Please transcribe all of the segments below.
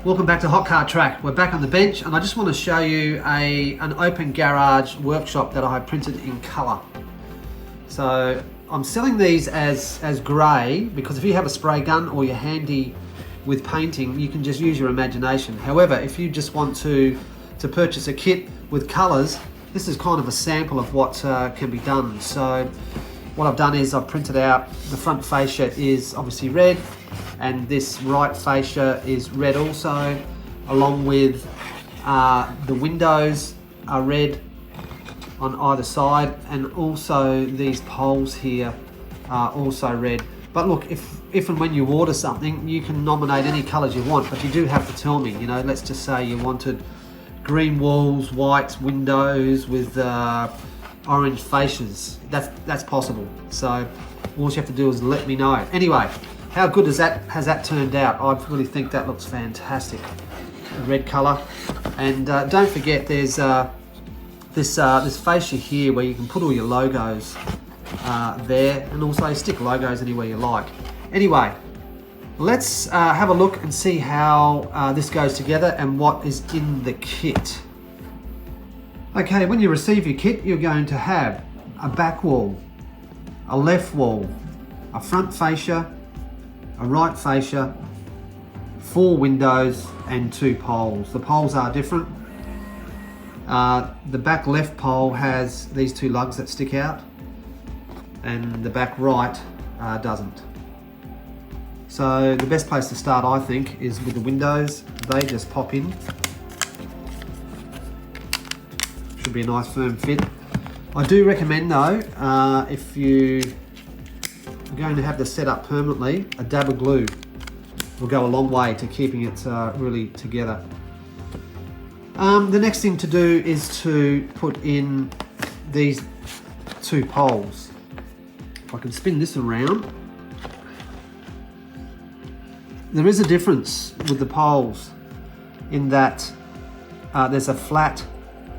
Welcome back to Hot Car Track. We're back on the bench and I just want to show you an open garage workshop that I have printed in colour. So I'm selling these as grey because if you have a spray gun or you're handy with painting, you can just use your imagination. However, if you just want to purchase a kit with colours, this is kind of a sample of what can be done. So what I've done is I've printed out the front fascia is obviously red, and this right fascia is red also, along with the windows are red on either side, and also these poles here are also red. But look, if and when you order something, you can nominate any colours you want, but you do have to tell me, you know, let's just say you wanted green walls, white windows with orange fascias. That's possible. So all you have to do is let me know. Anyway, how good has that turned out? I really think that looks fantastic. The red colour, and don't forget there's this fascia here where you can put all your logos there, and also stick logos anywhere you like. Anyway, let's have a look and see how this goes together and what is in the kit. Okay, when you receive your kit, you're going to have a back wall, a left wall, a front fascia, a right fascia, 4 windows and 2 poles. The poles are different. The back left pole has these 2 lugs that stick out, and the back right doesn't. So the best place to start, I think, is with the windows. They just pop in. Should be a nice firm fit. I do recommend though, if you're going to have this set up permanently, a dab of glue will go a long way to keeping it really together. The next thing to do is to put in these 2 poles. If I can spin this around, there is a difference with the poles in that there's a flat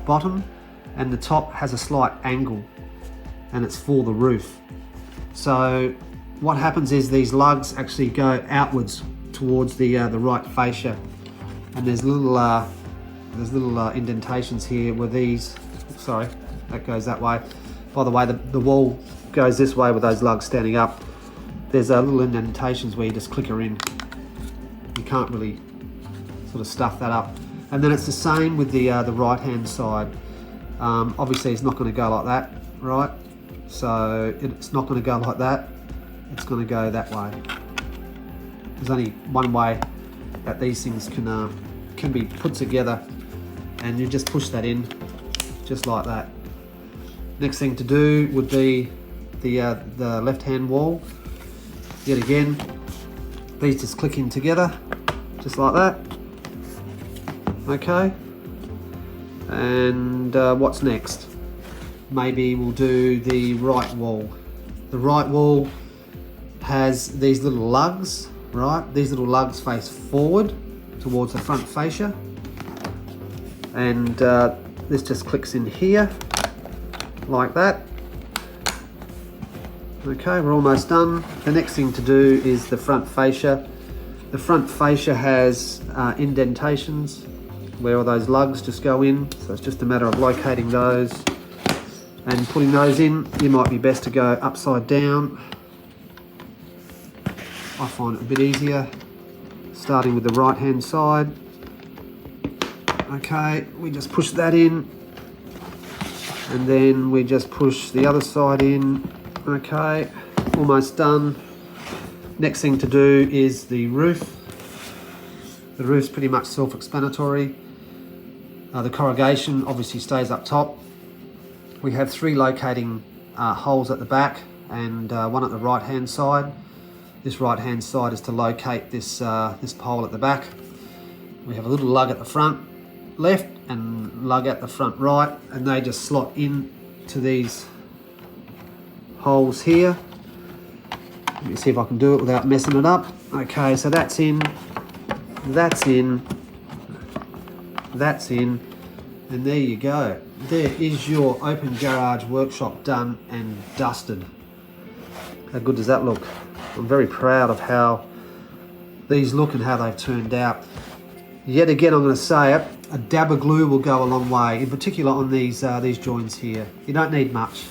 bottom and the top has a slight angle, and it's for the roof. So what happens is these lugs actually go outwards towards the right fascia, and there's little indentations here where these, sorry, that goes that way. By the way, the wall goes this way with those lugs standing up. There's little indentations where you just click her in. You can't really sort of stuff that up. And then it's the same with the right hand side. Obviously it's not going to go like that, right? So it's not going to go like that, it's going to go that way. There's only one way that these things can be put together, and you just push that in just like that. Next thing to do would be the left hand wall. Yet again, these just click in together just like that. Okay, and what's next? Maybe we'll do the right wall. The right wall has these little lugs, right? These little lugs face forward towards the front fascia, and this just clicks in here like that. Okay, we're almost done. The next thing to do is the front fascia. The front fascia has indentations where all those lugs just go in, so it's just a matter of locating those and putting those in. You might be best to go upside down. I find it a bit easier, starting with the right hand side. Okay, we just push that in, and then we just push the other side in. Okay, almost done. Next thing to do is the roof. The roof's pretty much self-explanatory. The corrugation obviously stays up top. We have 3 locating holes at the back and 1 at the right hand side. This right hand side is to locate this pole at the back. We have a little lug at the front left and lug at the front right, and they just slot in to these holes here. Let me see if I can do it without messing it up. Okay, so that's in, that's in, that's in, and there you go. There is your open garage workshop done and dusted. How good does that look? I'm very proud of how these look and how they've turned out. Yet again, I'm going to say it, a dab of glue will go a long way, in particular on these joints here. You don't need much.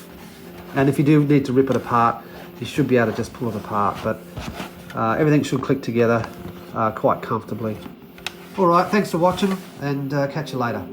And if you do need to rip it apart, you should be able to just pull it apart, but everything should click together quite comfortably. All right, thanks for watching, and catch you later.